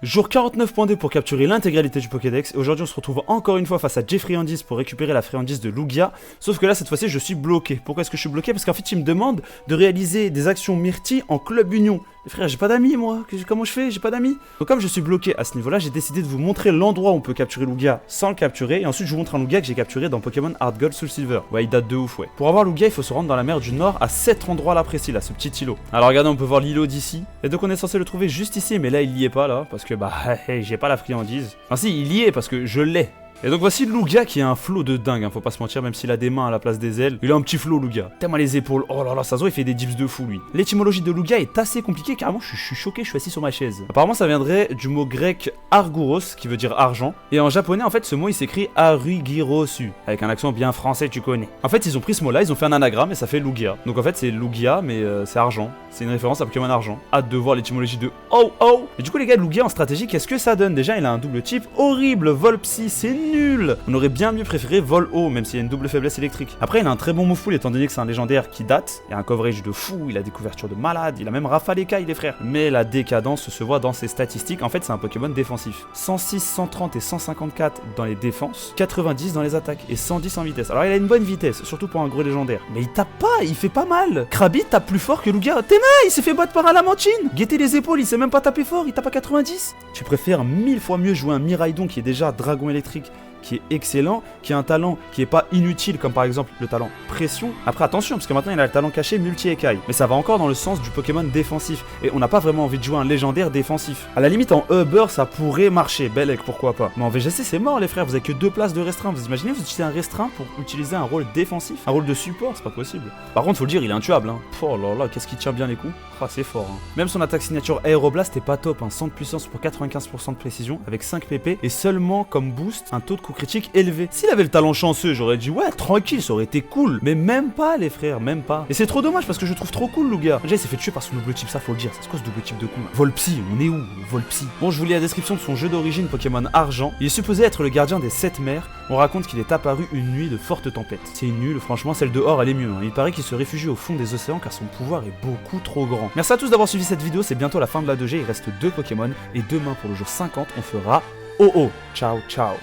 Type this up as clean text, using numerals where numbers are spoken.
Jour 49.2 pour capturer l'intégralité du Pokédex, et aujourd'hui on se retrouve encore une fois face à Jeffriandis pour récupérer la friandise de Lugia, sauf que là cette fois-ci je suis bloqué. Pourquoi est-ce que je suis bloqué? Parce qu'en fait il me demande de réaliser des actions Myrtille en club union. Les frères, j'ai pas d'amis moi, comment je fais? J'ai pas d'amis. Donc comme je suis bloqué à ce niveau-là, j'ai décidé de vous montrer l'endroit où on peut capturer Lugia sans le capturer, et ensuite je vous montre un Lugia que j'ai capturé dans Pokémon Heart Gold Soul Silver. Ouais, il date de ouf, ouais. Pour avoir Lugia, il faut se rendre dans la mer du Nord à cet endroit-là précis, là, ce petit îlot. Alors regardez, on peut voir l'îlot d'ici, et donc on est censé le trouver juste ici, mais là il y est pas là, parce que bah, j'ai pas la friandise. Enfin si, il y est parce que je l'ai. Et donc voici Lugia qui a un flow de dingue, hein, faut pas se mentir, même s'il a des mains à la place des ailes. Il a un petit flow Lugia. Tellement les épaules, oh là là, ça se voit, il fait des dips de fou lui. L'étymologie de Lugia est assez compliquée, carrément je suis choqué, je suis assis sur ma chaise. Apparemment ça viendrait du mot grec argouros, qui veut dire argent. Et en japonais en fait ce mot il s'écrit arugirosu, avec un accent bien français tu connais. En fait ils ont pris ce mot là, ils ont fait un anagramme et ça fait Lugia. Donc en fait c'est Lugia mais c'est argent. C'est une référence à Pokémon argent. Hâte de voir l'étymologie de oh oh. Et du coup les gars, Lugia en stratégie, qu'est-ce que ça donne? Déjà il a un double type horrible, vol psy, c'est nul. On aurait bien mieux préféré vol haut, même s'il y a une double faiblesse électrique. Après il a un très bon move pool étant donné que c'est un légendaire qui date. Il a un coverage de fou, il a des couvertures de malade, il a même rafale écaille les frères. Mais la décadence se voit dans ses statistiques. En fait c'est un Pokémon défensif. 106, 130 et 154 dans les défenses, 90 dans les attaques et 110 en vitesse. Alors il a une bonne vitesse, surtout pour un gros légendaire. Mais il tape pas, il fait pas mal. Krabi tape plus fort que Lugia. Téma, il s'est fait battre par Alamantine. Guettez les épaules, il sait même pas taper fort, il tape à 90. Tu préfères 1000 fois mieux jouer un Miraidon qui est déjà dragon électrique, qui est excellent, qui a un talent qui est pas inutile comme par exemple le talent pression. Après attention parce que maintenant il a le talent caché multi-écaille, mais ça va encore dans le sens du Pokémon défensif et on n'a pas vraiment envie de jouer un légendaire défensif. À la limite en Uber ça pourrait marcher, Belek pourquoi pas, mais en VGC c'est mort les frères, vous avez que 2 places de restreint. Vous imaginez vous utilisez un restreint pour utiliser un rôle défensif, un rôle de support, c'est pas possible. Par contre faut le dire, il est intuable hein. Oh là là, qu'est-ce qui tient bien les coups. Ah c'est fort hein. Même son attaque signature Aéroblast est pas top hein. 100 de puissance pour 95% de précision avec 5 pp et seulement comme boost un taux de coup critique élevé. S'il avait le talent chanceux, j'aurais dit ouais, tranquille, ça aurait été cool. Mais même pas les frères, même pas. Et c'est trop dommage parce que je trouve trop cool Lugia. Déjà il s'est fait tuer par son double type, ça faut le dire. C'est quoi ce double type de con là? Volpsy, on est où Volpsy? Bon, je vous lis la description de son jeu d'origine Pokémon Argent. Il est supposé être le gardien des 7 mers. On raconte qu'il est apparu une nuit de forte tempête. C'est nul, franchement celle de Or elle est mieux hein. Il paraît qu'il se réfugie au fond des océans car son pouvoir est beaucoup trop grand. Merci à tous d'avoir suivi cette vidéo, c'est bientôt la fin de la 2G, il reste 2 Pokémon et demain pour le jour 50 on fera Oh oh. Ciao ciao.